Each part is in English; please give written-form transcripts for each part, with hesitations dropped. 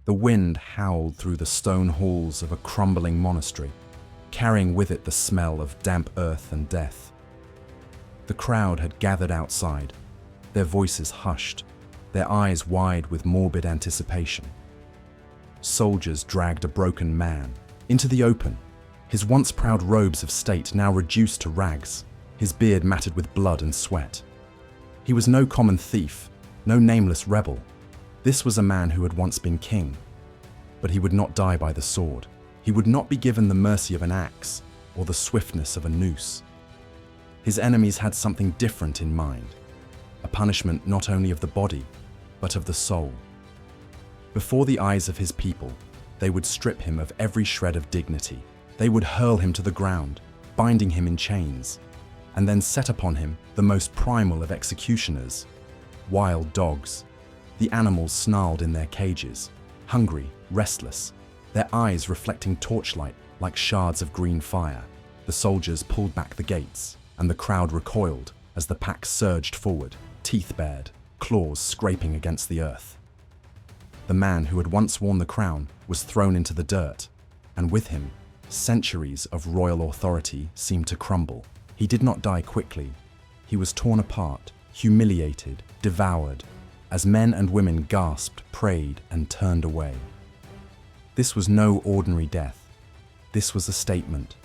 The wind howled through the stone halls of a crumbling monastery, carrying with it the smell of damp earth and death. The crowd had gathered outside, their voices hushed, their eyes wide with morbid anticipation. Soldiers dragged a broken man into the open, his once proud robes of state now reduced to rags, his beard matted with blood and sweat. He was no common thief, no nameless rebel. This was a man who had once been king. But he would not die by the sword. He would not be given the mercy of an axe or the swiftness of a noose. His enemies had something different in mind, a punishment not only of the body, but of the soul. Before the eyes of his people, they would strip him of every shred of dignity. They would hurl him to the ground, binding him in chains, and then set upon him the most primal of executioners, wild dogs. The animals snarled in their cages, hungry, restless, their eyes reflecting torchlight like shards of green fire. The soldiers pulled back the gates, and the crowd recoiled as the pack surged forward, teeth bared, claws scraping against the earth. The man who had once worn the crown was thrown into the dirt, and with him, centuries of royal authority seemed to crumble. He did not die quickly. He was torn apart, humiliated, devoured, as men and women gasped, prayed, and turned away. This was no ordinary death. This was a statement,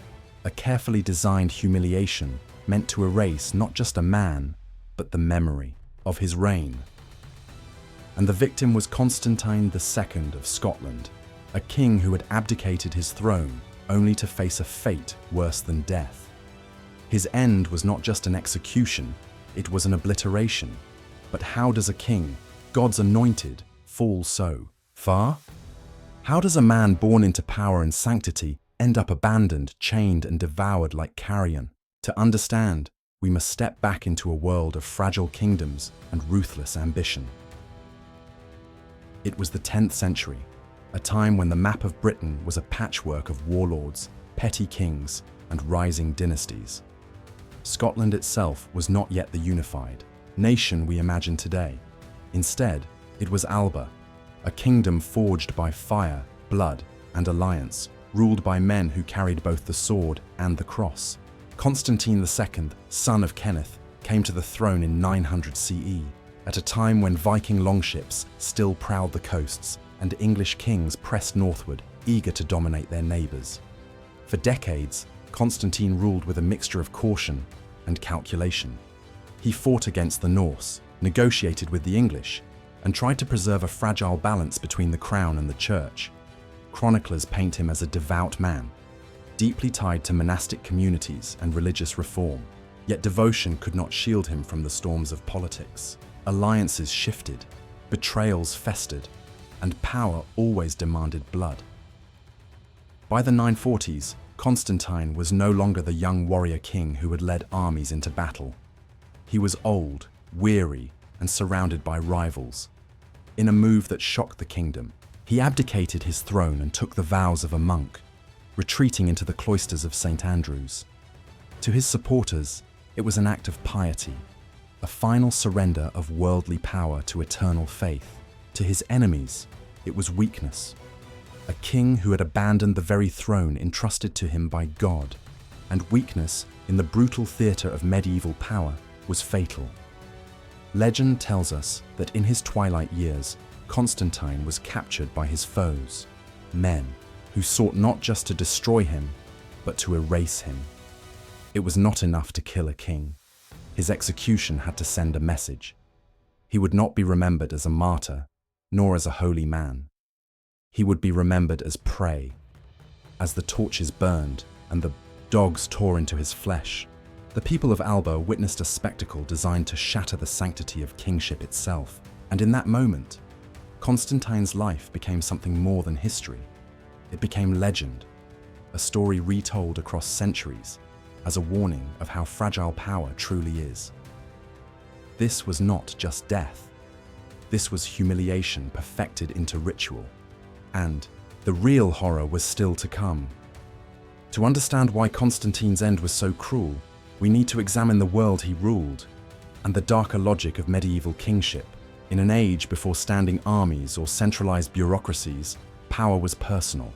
a carefully designed humiliation meant to erase not just a man, but the memory of his reign. And the victim was Constantine II of Scotland, a king who had abdicated his throne only to face a fate worse than death. His end was not just an execution, it was an obliteration. But how does a king, God's anointed, fall so far? How does a man born into power and sanctity end up abandoned, chained, and devoured like carrion? To understand, we must step back into a world of fragile kingdoms and ruthless ambition. It was the 10th century, a time when the map of Britain was a patchwork of warlords, petty kings, and rising dynasties. Scotland itself was not yet the unified nation we imagine today. Instead, it was Alba, a kingdom forged by fire, blood, and alliance, ruled by men who carried both the sword and the cross. Constantine II, son of Kenneth, came to the throne in 900 CE, at a time when Viking longships still prowled the coasts and English kings pressed northward, eager to dominate their neighbors. For decades, Constantine ruled with a mixture of caution and calculation. He fought against the Norse, negotiated with the English, and tried to preserve a fragile balance between the crown and the church. Chroniclers paint him as a devout man, deeply tied to monastic communities and religious reform. Yet devotion could not shield him from the storms of politics. Alliances shifted, betrayals festered, and power always demanded blood. By the 940s, Constantine was no longer the young warrior king who had led armies into battle. He was old, weary, and surrounded by rivals. In a move that shocked the kingdom, he abdicated his throne and took the vows of a monk, retreating into the cloisters of St. Andrews. To his supporters, it was an act of piety, a final surrender of worldly power to eternal faith. To his enemies, it was weakness. A king who had abandoned the very throne entrusted to him by God, and weakness in the brutal theatre of medieval power was fatal. Legend tells us that in his twilight years, Constantine was captured by his foes, men who sought not just to destroy him, but to erase him. It was not enough to kill a king. His execution had to send a message. He would not be remembered as a martyr, nor as a holy man. He would be remembered as prey, as the torches burned and the dogs tore into his flesh. The people of Alba witnessed a spectacle designed to shatter the sanctity of kingship itself. And in that moment, Constantine's life became something more than history. It became legend, a story retold across centuries as a warning of how fragile power truly is. This was not just death. This was humiliation perfected into ritual. And the real horror was still to come. To understand why Constantine's end was so cruel, we need to examine the world he ruled and the darker logic of medieval kingship. In an age before standing armies or centralized bureaucracies, power was personal.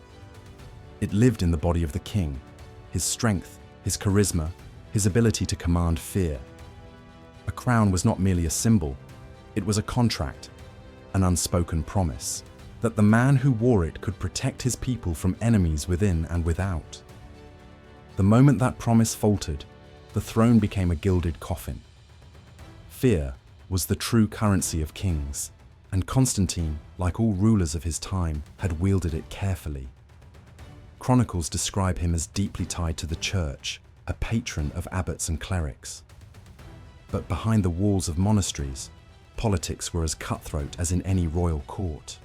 It lived in the body of the king, his strength, his charisma, his ability to command fear. A crown was not merely a symbol, it was a contract, an unspoken promise, that the man who wore it could protect his people from enemies within and without. The moment that promise faltered, the throne became a gilded coffin. Fear was the true currency of kings, and Constantine, like all rulers of his time, had wielded it carefully. Chronicles describe him as deeply tied to the church, a patron of abbots and clerics. But behind the walls of monasteries, politics were as cutthroat as in any royal court.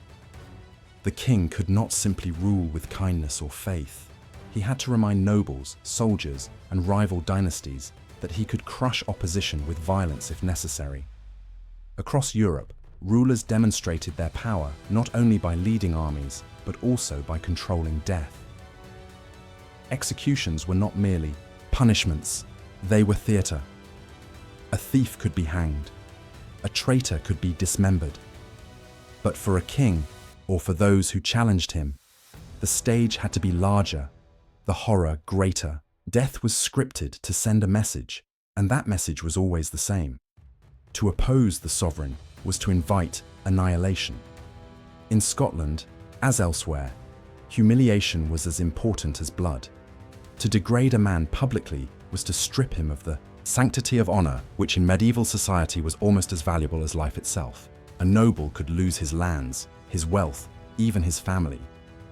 The king could not simply rule with kindness or faith. He had to remind nobles, soldiers, and rival dynasties that he could crush opposition with violence if necessary. Across Europe, rulers demonstrated their power not only by leading armies, but also by controlling death. Executions were not merely punishments, they were theatre. A thief could be hanged. A traitor could be dismembered. But for a king, or for those who challenged him, the stage had to be larger, the horror greater. Death was scripted to send a message, and that message was always the same. To oppose the sovereign was to invite annihilation. In Scotland, as elsewhere, humiliation was as important as blood. To degrade a man publicly was to strip him of the sanctity of honor, which in medieval society was almost as valuable as life itself. A noble could lose his lands, his wealth, even his family,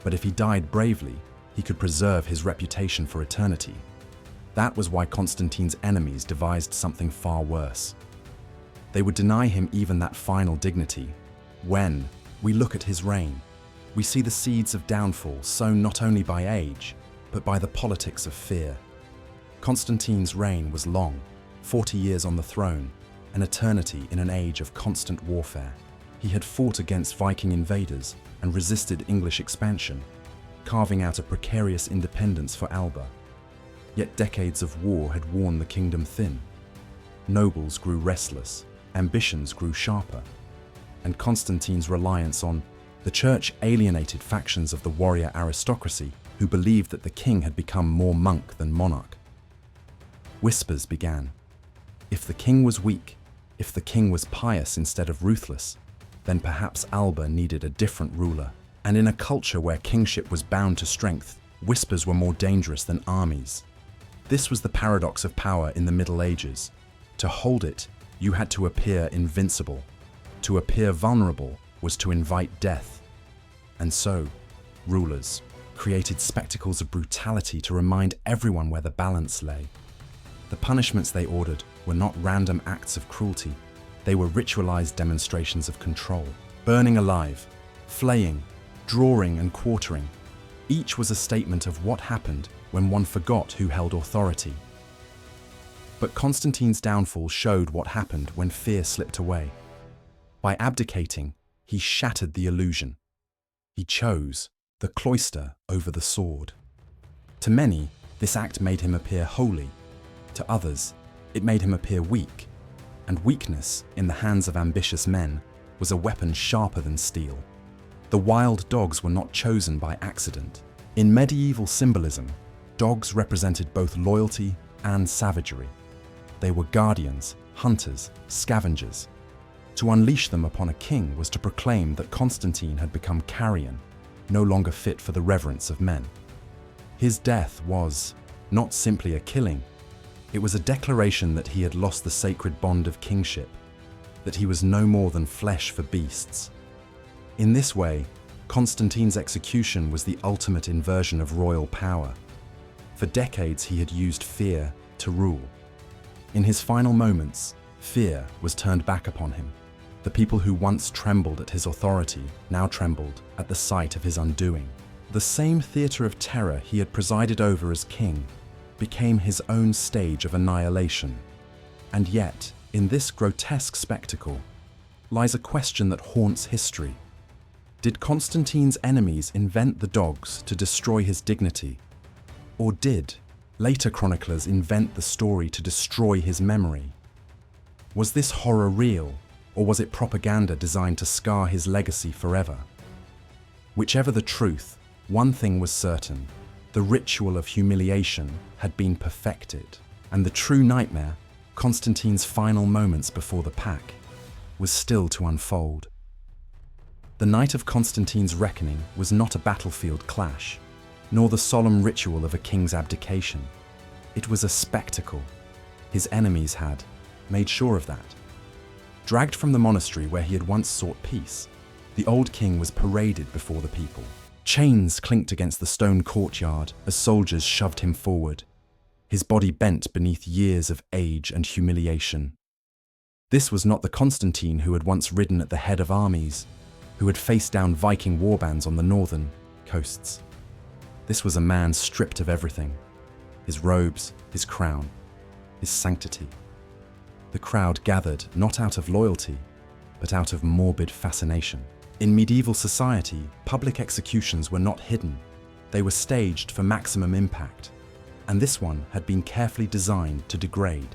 but if he died bravely, he could preserve his reputation for eternity. That was why Constantine's enemies devised something far worse. They would deny him even that final dignity. When we look at his reign, we see the seeds of downfall sown not only by age, but by the politics of fear. Constantine's reign was long, 40 years on the throne, an eternity in an age of constant warfare. He had fought against Viking invaders and resisted English expansion, carving out a precarious independence for Alba. Yet decades of war had worn the kingdom thin. Nobles grew restless, ambitions grew sharper, and Constantine's reliance on the church alienated factions of the warrior aristocracy who believed that the king had become more monk than monarch. Whispers began. If the king was weak, if the king was pious instead of ruthless, then perhaps Alba needed a different ruler. And in a culture where kingship was bound to strength, whispers were more dangerous than armies. This was the paradox of power in the Middle Ages. To hold it, you had to appear invincible. To appear vulnerable was to invite death. And so, rulers created spectacles of brutality to remind everyone where the balance lay. The punishments they ordered were not random acts of cruelty. They were ritualized demonstrations of control. Burning alive, flaying, drawing and quartering. Each was a statement of what happened when one forgot who held authority. But Constantine's downfall showed what happened when fear slipped away. By abdicating, he shattered the illusion. He chose the cloister over the sword. To many, this act made him appear holy. To others, it made him appear weak. And weakness, in the hands of ambitious men, was a weapon sharper than steel. The wild dogs were not chosen by accident. In medieval symbolism, dogs represented both loyalty and savagery. They were guardians, hunters, scavengers. To unleash them upon a king was to proclaim that Constantine had become carrion, no longer fit for the reverence of men. His death was not simply a killing, it was a declaration that he had lost the sacred bond of kingship, that he was no more than flesh for beasts. In this way, Constantine's execution was the ultimate inversion of royal power. For decades he had used fear to rule. In his final moments, fear was turned back upon him. The people who once trembled at his authority now trembled at the sight of his undoing. The same theatre of terror he had presided over as king became his own stage of annihilation. And yet, in this grotesque spectacle, lies a question that haunts history. Did Constantine's enemies invent the dogs to destroy his dignity? Or did later chroniclers invent the story to destroy his memory? Was this horror real, Or was it propaganda designed to scar his legacy forever? Whichever the truth, one thing was certain: the ritual of humiliation had been perfected, and the true nightmare, Constantine's final moments before the pack, was still to unfold. The night of Constantine's reckoning was not a battlefield clash, nor the solemn ritual of a king's abdication. It was a spectacle. His enemies had made sure of that. Dragged from the monastery where he had once sought peace, the old king was paraded before the people. Chains clinked against the stone courtyard as soldiers shoved him forward, his body bent beneath years of age and humiliation. This was not the Constantine who had once ridden at the head of armies, who had faced down Viking warbands on the northern coasts. This was a man stripped of everything: his robes, his crown, his sanctity. The crowd gathered not out of loyalty, but out of morbid fascination. In medieval society, public executions were not hidden. They were staged for maximum impact, and this one had been carefully designed to degrade.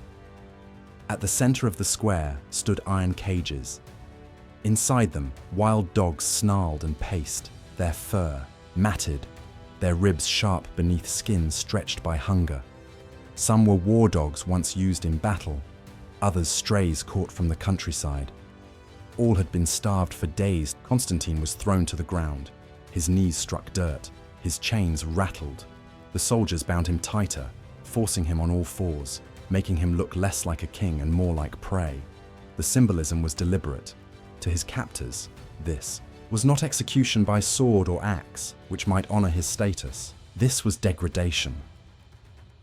At the center of the square stood iron cages. Inside them, wild dogs snarled and paced, their fur matted, their ribs sharp beneath skin stretched by hunger. Some were war dogs once used in battle, others strays caught from the countryside. All had been starved for days. Constantine was thrown to the ground. His knees struck dirt. His chains rattled. The soldiers bound him tighter, forcing him on all fours, making him look less like a king and more like prey. The symbolism was deliberate. To his captors, this was not execution by sword or axe, which might honor his status. This was degradation.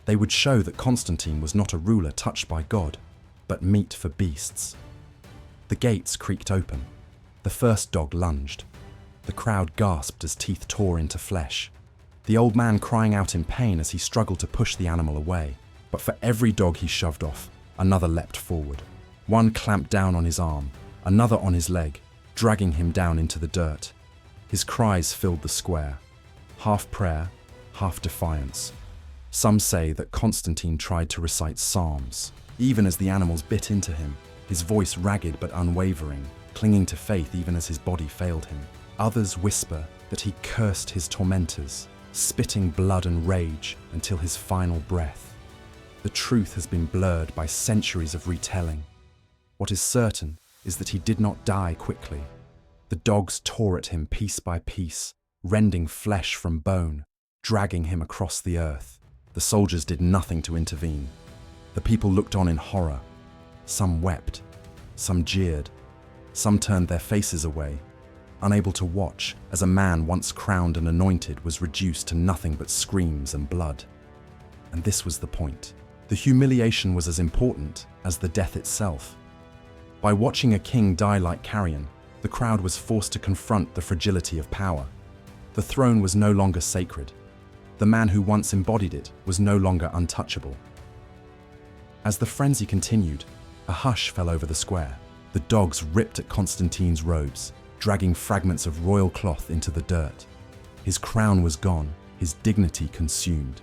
They would show that Constantine was not a ruler touched by God, but meat for beasts. The gates creaked open. The first dog lunged. The crowd gasped as teeth tore into flesh, the old man crying out in pain as he struggled to push the animal away. But for every dog he shoved off, another leapt forward. One clamped down on his arm, another on his leg, dragging him down into the dirt. His cries filled the square, half prayer, half defiance. Some say that Constantine tried to recite psalms, even as the animals bit into him, his voice ragged but unwavering, clinging to faith even as his body failed him. Others whisper that he cursed his tormentors, spitting blood and rage until his final breath. The truth has been blurred by centuries of retelling. What is certain is that he did not die quickly. The dogs tore at him piece by piece, rending flesh from bone, dragging him across the earth. The soldiers did nothing to intervene. The people looked on in horror. Some wept, some jeered, some turned their faces away, unable to watch as a man once crowned and anointed was reduced to nothing but screams and blood. And this was the point. The humiliation was as important as the death itself. By watching a king die like carrion, the crowd was forced to confront the fragility of power. The throne was no longer sacred. The man who once embodied it was no longer untouchable. As the frenzy continued, a hush fell over the square. The dogs ripped at Constantine's robes, dragging fragments of royal cloth into the dirt. His crown was gone, his dignity consumed.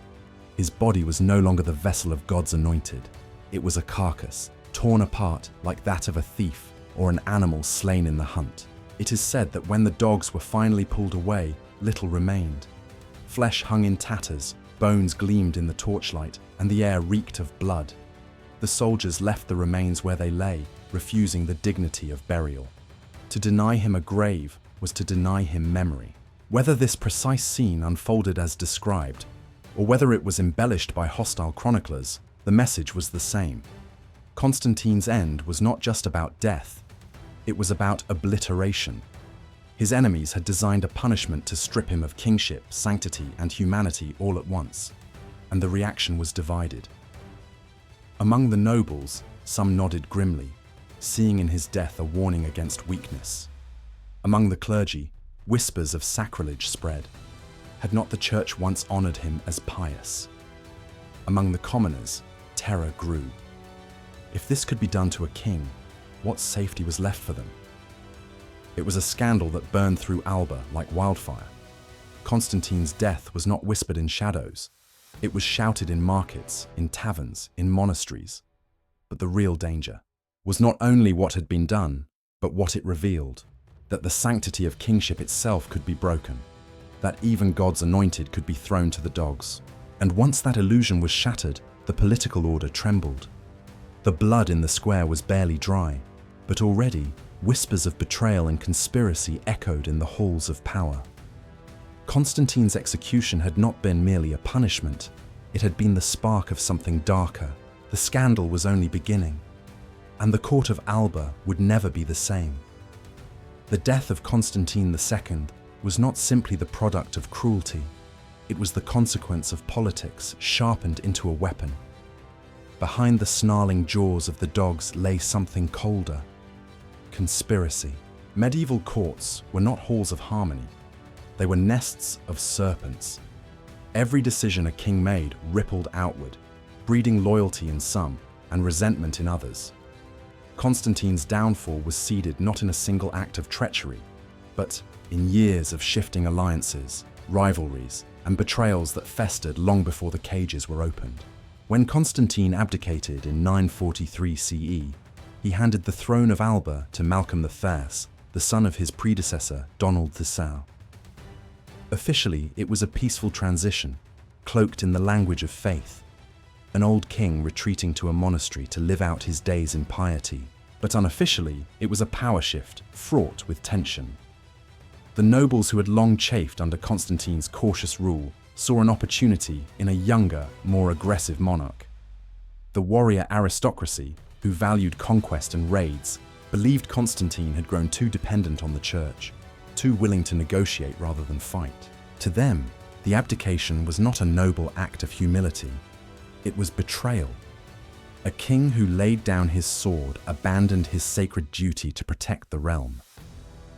His body was no longer the vessel of God's anointed. It was a carcass, torn apart like that of a thief or an animal slain in the hunt. It is said that when the dogs were finally pulled away, little remained. Flesh hung in tatters, bones gleamed in the torchlight, and the air reeked of blood. The soldiers left the remains where they lay, refusing the dignity of burial. To deny him a grave was to deny him memory. Whether this precise scene unfolded as described, or whether it was embellished by hostile chroniclers, the message was the same. Constantine's end was not just about death, it was about obliteration. His enemies had designed a punishment to strip him of kingship, sanctity, and humanity all at once, and the reaction was divided. Among the nobles, some nodded grimly, seeing in his death a warning against weakness. Among the clergy, whispers of sacrilege spread. Had not the church once honored him as pious? Among the commoners, terror grew. If this could be done to a king, what safety was left for them? It was a scandal that burned through Alba like wildfire. Constantine's death was not whispered in shadows. It was shouted in markets, in taverns, in monasteries. But the real danger was not only what had been done, but what it revealed: that the sanctity of kingship itself could be broken, that even God's anointed could be thrown to the dogs. And once that illusion was shattered, the political order trembled. The blood in the square was barely dry, but already whispers of betrayal and conspiracy echoed in the halls of power. Constantine's execution had not been merely a punishment, it had been the spark of something darker. The scandal was only beginning, and the court of Alba would never be the same. The death of Constantine II was not simply the product of cruelty, it was the consequence of politics sharpened into a weapon. Behind the snarling jaws of the dogs lay something colder: conspiracy. Medieval courts were not halls of harmony, they were nests of serpents. Every decision a king made rippled outward, breeding loyalty in some and resentment in others. Constantine's downfall was seeded not in a single act of treachery, but in years of shifting alliances, rivalries, and betrayals that festered long before the cages were opened. When Constantine abdicated in 943 CE, he handed the throne of Alba to Malcolm I, the son of his predecessor, Donald II. Officially, it was a peaceful transition, cloaked in the language of faith, an old king retreating to a monastery to live out his days in piety. But unofficially, it was a power shift, fraught with tension. The nobles who had long chafed under Constantine's cautious rule saw an opportunity in a younger, more aggressive monarch. The warrior aristocracy, who valued conquest and raids, believed Constantine had grown too dependent on the church, too willing to negotiate rather than fight. To them, the abdication was not a noble act of humility, it was betrayal. A king who laid down his sword abandoned his sacred duty to protect the realm.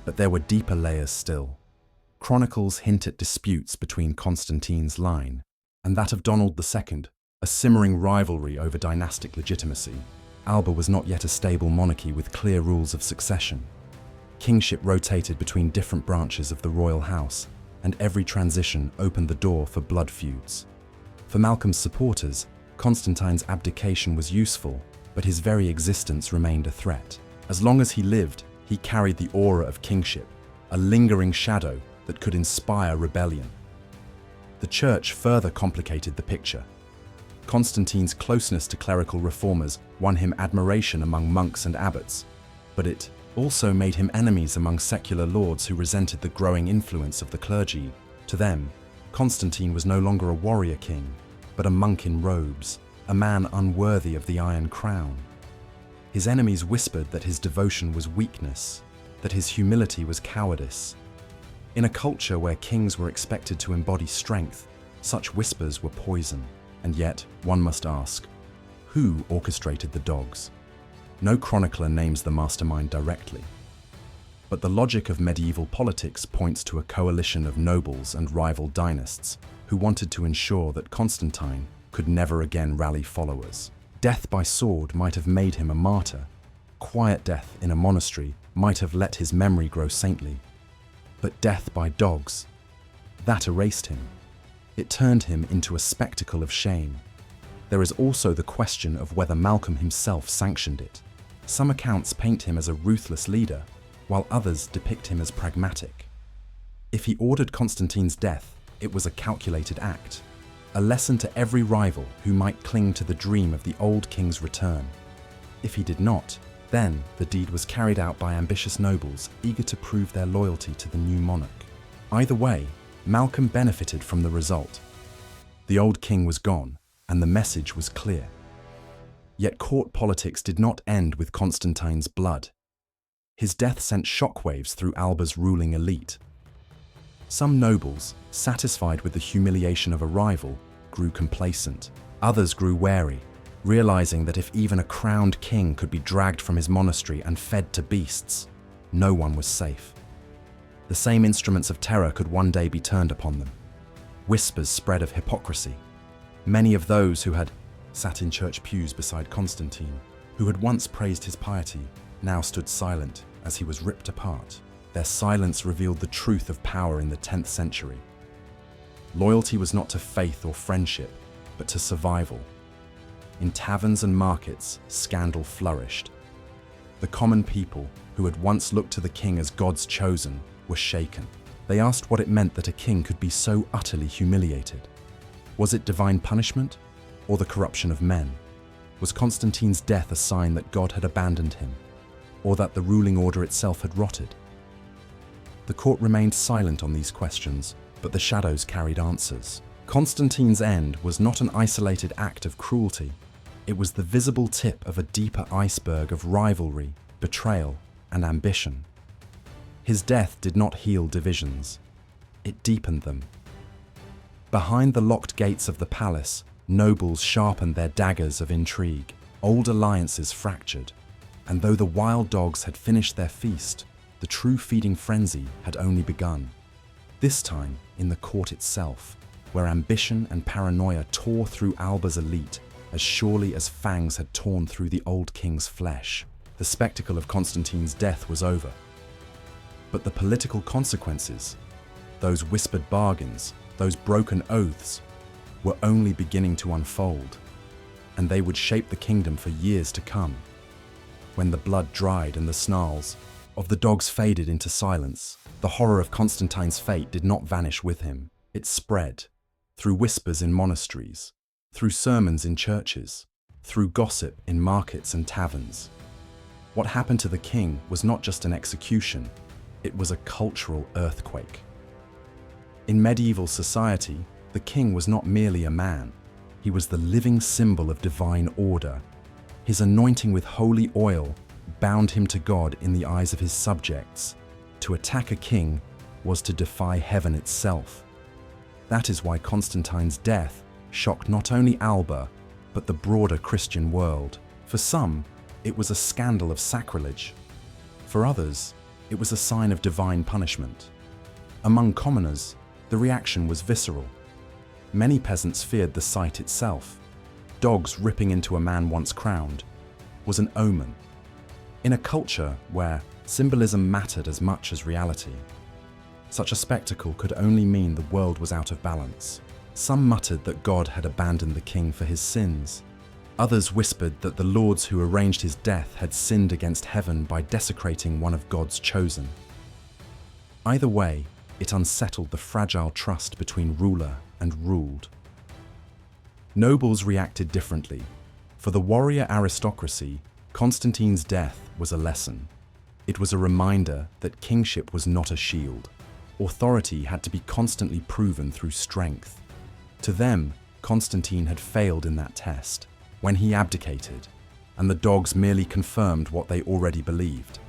But there were deeper layers still. Chronicles hint at disputes between Constantine's line and that of Donald II, a simmering rivalry over dynastic legitimacy. Alba was not yet a stable monarchy with clear rules of succession. Kingship rotated between different branches of the royal house, and every transition opened the door for blood feuds. For Malcolm's supporters, Constantine's abdication was useful, but his very existence remained a threat. As long as he lived, he carried the aura of kingship, a lingering shadow that could inspire rebellion. The church further complicated the picture. Constantine's closeness to clerical reformers won him admiration among monks and abbots, but it also made him enemies among secular lords who resented the growing influence of the clergy. To them, Constantine was no longer a warrior king, but a monk in robes, a man unworthy of the Iron Crown. His enemies whispered that his devotion was weakness, that his humility was cowardice. In a culture where kings were expected to embody strength, such whispers were poison. And yet, one must ask, who orchestrated the dogs? No chronicler names the mastermind directly. But the logic of medieval politics points to a coalition of nobles and rival dynasts who wanted to ensure that Constantine could never again rally followers. Death by sword might have made him a martyr. Quiet death in a monastery might have let his memory grow saintly. But death by dogs, that erased him. It turned him into a spectacle of shame. There is also the question of whether Malcolm himself sanctioned it. Some accounts paint him as a ruthless leader, while others depict him as pragmatic. If he ordered Constantine's death, it was a calculated act, a lesson to every rival who might cling to the dream of the old king's return. If he did not, then the deed was carried out by ambitious nobles eager to prove their loyalty to the new monarch. Either way, Malcolm benefited from the result. The old king was gone, and the message was clear. Yet court politics did not end with Constantine's blood. His death sent shockwaves through Alba's ruling elite. Some nobles, satisfied with the humiliation of a rival, grew complacent. Others grew wary, realizing that if even a crowned king could be dragged from his monastery and fed to beasts, no one was safe. The same instruments of terror could one day be turned upon them. Whispers spread of hypocrisy. Many of those who had sat in church pews beside Constantine, who had once praised his piety, now stood silent as he was ripped apart. Their silence revealed the truth of power in the 10th century. Loyalty was not to faith or friendship, but to survival. In taverns and markets, scandal flourished. The common people, who had once looked to the king as God's chosen, were shaken. They asked what it meant that a king could be so utterly humiliated. Was it divine punishment, or the corruption of men? Was Constantine's death a sign that God had abandoned him, or that the ruling order itself had rotted? The court remained silent on these questions, but the shadows carried answers. Constantine's end was not an isolated act of cruelty. It was the visible tip of a deeper iceberg of rivalry, betrayal, and ambition. His death did not heal divisions. It deepened them. Behind the locked gates of the palace, nobles sharpened their daggers of intrigue. Old alliances fractured, and though the wild dogs had finished their feast, the true feeding frenzy had only begun. This time in the court itself, where ambition and paranoia tore through Alba's elite as surely as fangs had torn through the old king's flesh. The spectacle of Constantine's death was over. But the political consequences, those whispered bargains, those broken oaths, were only beginning to unfold, and they would shape the kingdom for years to come. When the blood dried and the snarls of the dogs faded into silence, the horror of Constantine's fate did not vanish with him. It spread, through whispers in monasteries, through sermons in churches, through gossip in markets and taverns. What happened to the king was not just an execution, it was a cultural earthquake. In medieval society, the king was not merely a man, he was the living symbol of divine order. His anointing with holy oil bound him to God in the eyes of his subjects. To attack a king was to defy heaven itself. That is why Constantine's death shocked not only Alba, but the broader Christian world. For some, it was a scandal of sacrilege. For others, it was a sign of divine punishment. Among commoners, the reaction was visceral. Many peasants feared the sight itself. Dogs ripping into a man once crowned was an omen. In a culture where symbolism mattered as much as reality, such a spectacle could only mean the world was out of balance. Some muttered that God had abandoned the king for his sins. Others whispered that the lords who arranged his death had sinned against heaven by desecrating one of God's chosen. Either way, it unsettled the fragile trust between ruler and ruled. Nobles reacted differently. For the warrior aristocracy, Constantine's death was a lesson. It was a reminder that kingship was not a shield. Authority had to be constantly proven through strength. To them, Constantine had failed in that test when he abdicated, and the dogs merely confirmed what they already believed.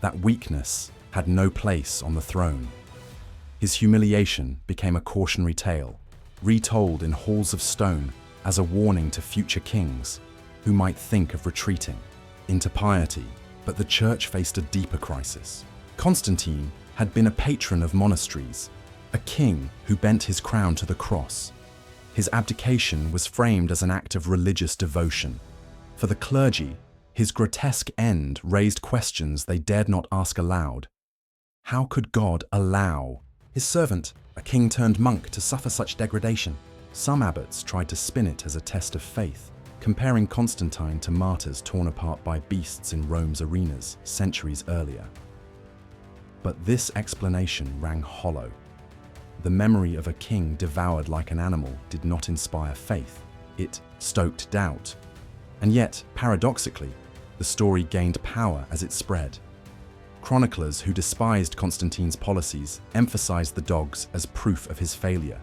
That weakness had no place on the throne. His humiliation became a cautionary tale, retold in halls of stone as a warning to future kings who might think of retreating into piety. But the church faced a deeper crisis. Constantine had been a patron of monasteries, a king who bent his crown to the cross. His abdication was framed as an act of religious devotion. For the clergy, his grotesque end raised questions they dared not ask aloud. How could God allow his servant, a king-turned-monk, to suffer such degradation? Some abbots tried to spin it as a test of faith, comparing Constantine to martyrs torn apart by beasts in Rome's arenas centuries earlier. But this explanation rang hollow. The memory of a king devoured like an animal did not inspire faith. It stoked doubt. And yet, paradoxically, the story gained power as it spread. Chroniclers who despised Constantine's policies emphasized the dogs as proof of his failure,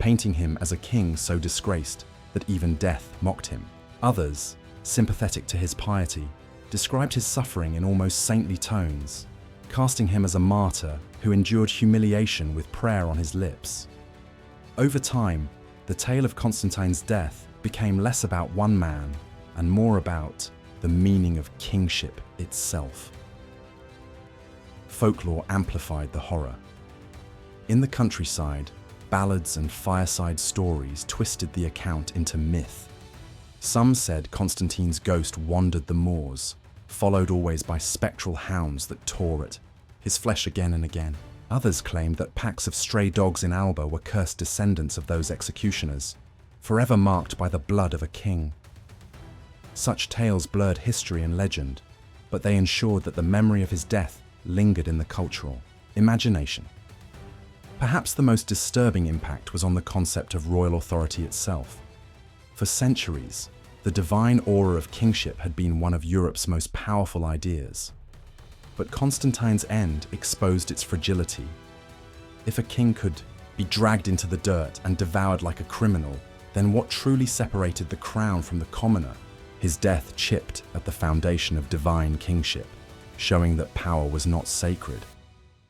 painting him as a king so disgraced that even death mocked him. Others, sympathetic to his piety, described his suffering in almost saintly tones, casting him as a martyr who endured humiliation with prayer on his lips. Over time, the tale of Constantine's death became less about one man and more about the meaning of kingship itself. Folklore amplified the horror. In the countryside, ballads and fireside stories twisted the account into myth. Some said Constantine's ghost wandered the moors, followed always by spectral hounds that tore at his flesh again and again. Others claimed that packs of stray dogs in Alba were cursed descendants of those executioners, forever marked by the blood of a king. Such tales blurred history and legend, but they ensured that the memory of his death lingered in the cultural imagination. Perhaps the most disturbing impact was on the concept of royal authority itself. For centuries, the divine aura of kingship had been one of Europe's most powerful ideas. But Constantine's end exposed its fragility. If a king could be dragged into the dirt and devoured like a criminal, then what truly separated the crown from the commoner? His death chipped at the foundation of divine kingship, showing that power was not sacred.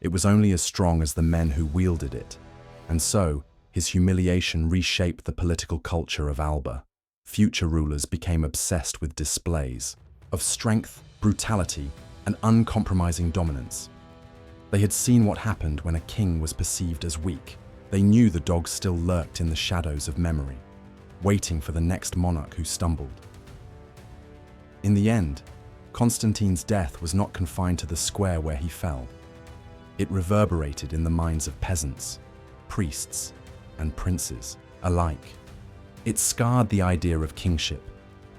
It was only as strong as the men who wielded it. And so, his humiliation reshaped the political culture of Alba. Future rulers became obsessed with displays of strength, brutality, and uncompromising dominance. They had seen what happened when a king was perceived as weak. They knew the dogs still lurked in the shadows of memory, waiting for the next monarch who stumbled. In the end, Constantine's death was not confined to the square where he fell. It reverberated in the minds of peasants, priests, and princes alike. It scarred the idea of kingship,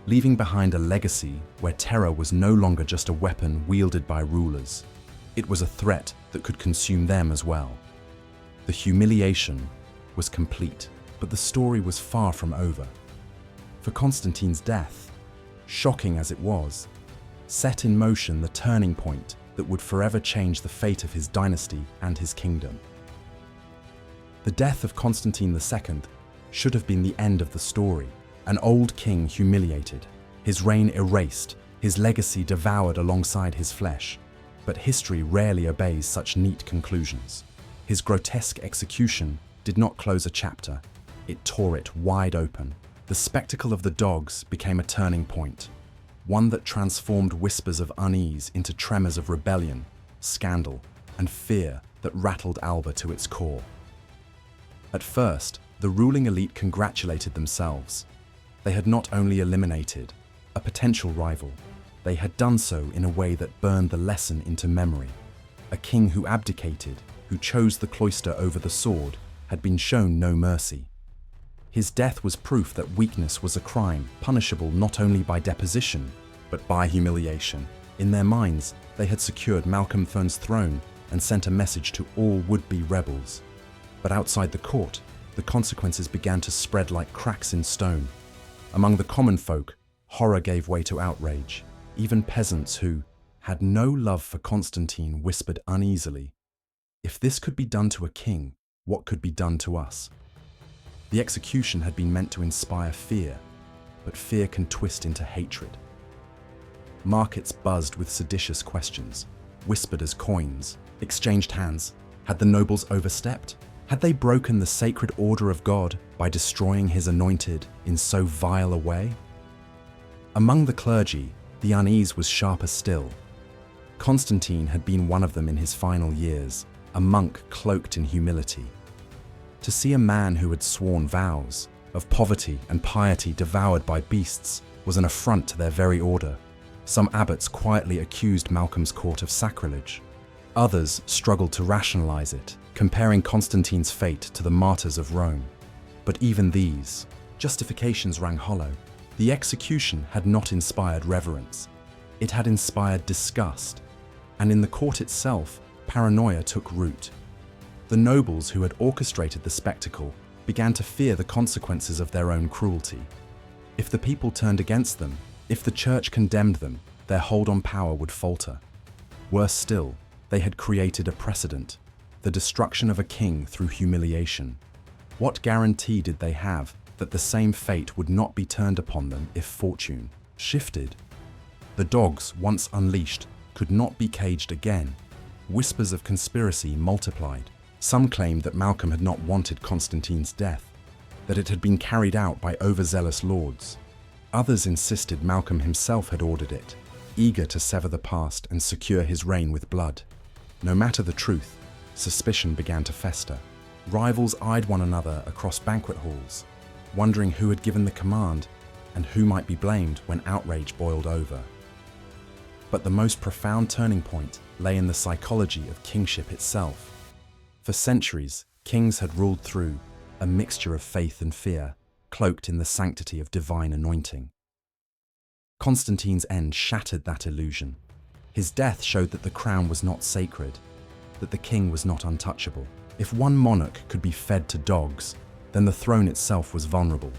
leaving behind a legacy where terror was no longer just a weapon wielded by rulers. It was a threat that could consume them as well. The humiliation was complete, but the story was far from over. For Constantine's death, shocking as it was, set in motion the turning point that would forever change the fate of his dynasty and his kingdom. The death of Constantine II should have been the end of the story. An old king humiliated, his reign erased, his legacy devoured alongside his flesh. But history rarely obeys such neat conclusions. His grotesque execution did not close a chapter, it tore it wide open. The spectacle of the dogs became a turning point, one that transformed whispers of unease into tremors of rebellion, scandal, and fear that rattled Alba to its core. At first, the ruling elite congratulated themselves. They had not only eliminated a potential rival, they had done so in a way that burned the lesson into memory. A king who abdicated, who chose the cloister over the sword, had been shown no mercy. His death was proof that weakness was a crime, punishable not only by deposition, but by humiliation. In their minds, they had secured Malcolm Thurne's throne and sent a message to all would-be rebels. But outside the court, the consequences began to spread like cracks in stone. Among the common folk, horror gave way to outrage. Even peasants who had no love for Constantine whispered uneasily, "If this could be done to a king, what could be done to us?" The execution had been meant to inspire fear, but fear can twist into hatred. Markets buzzed with seditious questions, whispered as coins exchanged hands. Had the nobles overstepped? Had they broken the sacred order of God by destroying his anointed in so vile a way? Among the clergy, the unease was sharper still. Constantine had been one of them in his final years, a monk cloaked in humility. To see a man who had sworn vows of poverty and piety devoured by beasts was an affront to their very order. Some abbots quietly accused Malcolm's court of sacrilege. Others struggled to rationalize it, comparing Constantine's fate to the martyrs of Rome. But even these justifications rang hollow. The execution had not inspired reverence. It had inspired disgust. And in the court itself, paranoia took root. The nobles who had orchestrated the spectacle began to fear the consequences of their own cruelty. If the people turned against them, if the church condemned them, their hold on power would falter. Worse still, they had created a precedent, the destruction of a king through humiliation. What guarantee did they have that the same fate would not be turned upon them if fortune shifted? The dogs, once unleashed, could not be caged again. Whispers of conspiracy multiplied. Some claimed that Malcolm had not wanted Constantine's death, that it had been carried out by overzealous lords. Others insisted Malcolm himself had ordered it, eager to sever the past and secure his reign with blood. No matter the truth, suspicion began to fester. Rivals eyed one another across banquet halls, wondering who had given the command and who might be blamed when outrage boiled over. But the most profound turning point lay in the psychology of kingship itself. For centuries, kings had ruled through a mixture of faith and fear, cloaked in the sanctity of divine anointing. Constantine's end shattered that illusion. His death showed that the crown was not sacred, that the king was not untouchable. If one monarch could be fed to dogs, then the throne itself was vulnerable.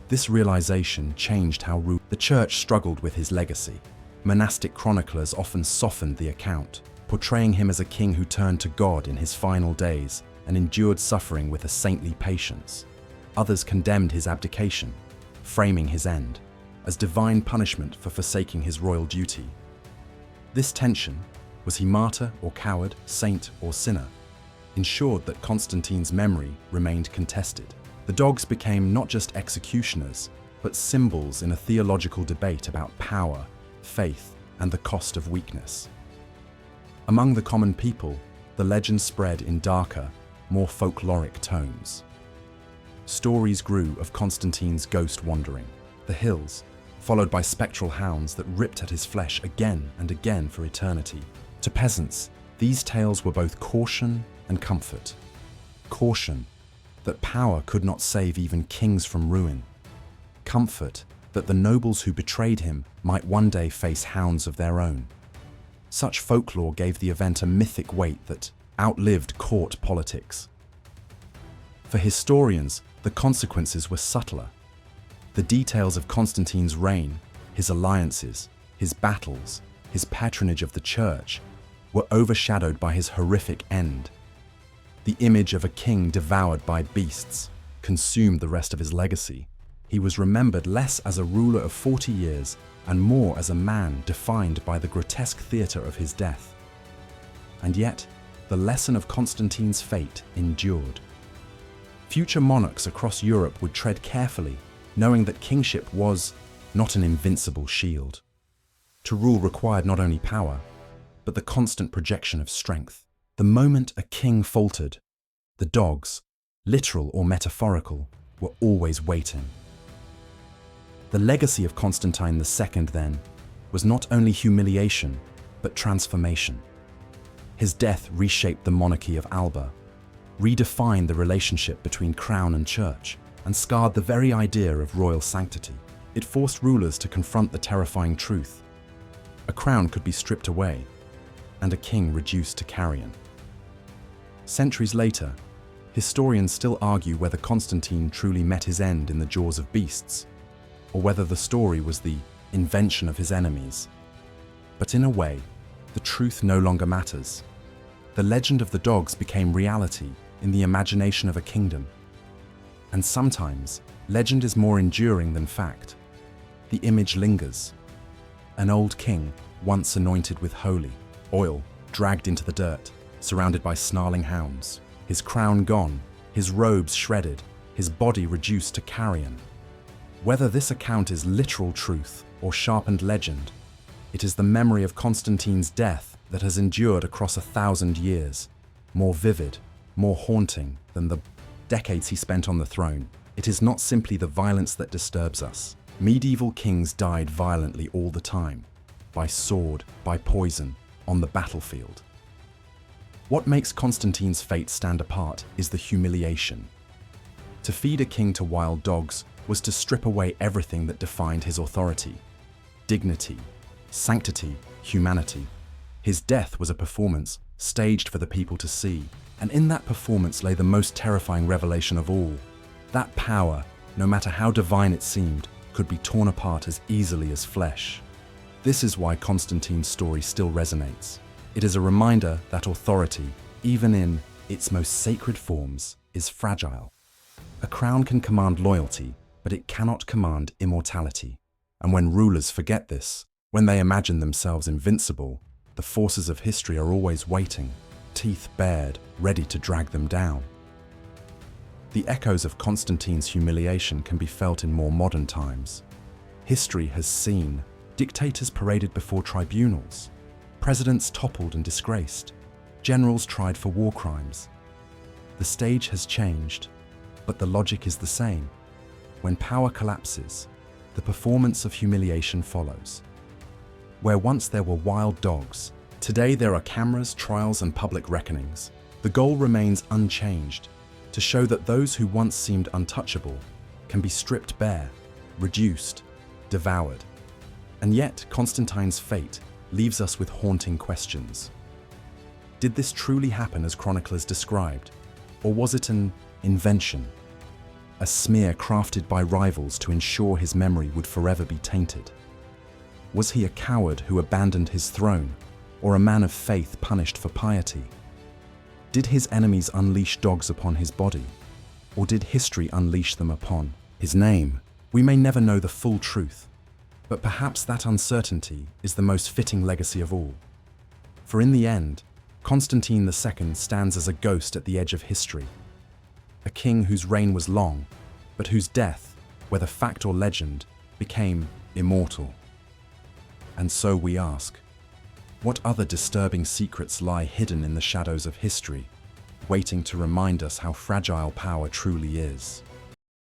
This realization changed how the church struggled with his legacy. Monastic chroniclers often softened the account, portraying him as a king who turned to God in his final days and endured suffering with a saintly patience. Others condemned his abdication, framing his end as divine punishment for forsaking his royal duty. This tension, was he martyr or coward, saint or sinner, ensured that Constantine's memory remained contested. The dogs became not just executioners, but symbols in a theological debate about power, faith, and the cost of weakness. Among the common people, the legend spread in darker, more folkloric tones. Stories grew of Constantine's ghost wandering the hills, followed by spectral hounds that ripped at his flesh again and again for eternity. To peasants, these tales were both caution and comfort. Caution that power could not save even kings from ruin. Comfort that the nobles who betrayed him might one day face hounds of their own. Such folklore gave the event a mythic weight that outlived court politics. For historians, the consequences were subtler. The details of Constantine's reign, his alliances, his battles, his patronage of the church, were overshadowed by his horrific end. The image of a king devoured by beasts consumed the rest of his legacy. He was remembered less as a ruler of 40 years and more as a man defined by the grotesque theatre of his death. And yet, the lesson of Constantine's fate endured. Future monarchs across Europe would tread carefully, knowing that kingship was not an invincible shield. To rule required not only power, but the constant projection of strength. The moment a king faltered, the dogs, literal or metaphorical, were always waiting. The legacy of Constantine II, then, was not only humiliation, but transformation. His death reshaped the monarchy of Alba, redefined the relationship between crown and church, and scarred the very idea of royal sanctity. It forced rulers to confront the terrifying truth. A crown could be stripped away, and a king reduced to carrion. Centuries later, historians still argue whether Constantine truly met his end in the jaws of beasts, or whether the story was the invention of his enemies. But in a way, the truth no longer matters. The legend of the dogs became reality in the imagination of a kingdom. And sometimes, legend is more enduring than fact. The image lingers. An old king, once anointed with holy oil, dragged into the dirt, surrounded by snarling hounds. His crown gone, his robes shredded, his body reduced to carrion. Whether this account is literal truth or sharpened legend, it is the memory of Constantine's death that has endured across 1,000 years, more vivid, more haunting than the decades he spent on the throne. It is not simply the violence that disturbs us. Medieval kings died violently all the time, by sword, by poison, on the battlefield. What makes Constantine's fate stand apart is the humiliation. To feed a king to wild dogs was to strip away everything that defined his authority: dignity, sanctity, humanity. His death was a performance, staged for the people to see, and in that performance lay the most terrifying revelation of all. That power, no matter how divine it seemed, could be torn apart as easily as flesh. This is why Constantine's story still resonates. It is a reminder that authority, even in its most sacred forms, is fragile. A crown can command loyalty, but it cannot command immortality. And when rulers forget this, when they imagine themselves invincible, the forces of history are always waiting, teeth bared, ready to drag them down. The echoes of Constantine's humiliation can be felt in more modern times. History has seen dictators paraded before tribunals, presidents toppled and disgraced, generals tried for war crimes. The stage has changed, but the logic is the same. When power collapses, the performance of humiliation follows. Where once there were wild dogs, today there are cameras, trials, and public reckonings. The goal remains unchanged: to show that those who once seemed untouchable can be stripped bare, reduced, devoured. And yet, Constantine's fate, leaves us with haunting questions. Did this truly happen as chroniclers described, or was it an invention? A smear crafted by rivals to ensure his memory would forever be tainted? Was he a coward who abandoned his throne, or a man of faith punished for piety? Did his enemies unleash dogs upon his body, or did history unleash them upon his name? We may never know the full truth, but perhaps that uncertainty is the most fitting legacy of all. For in the end, Constantine II stands as a ghost at the edge of history, a king whose reign was long, but whose death, whether fact or legend, became immortal. And so we ask, what other disturbing secrets lie hidden in the shadows of history, waiting to remind us how fragile power truly is?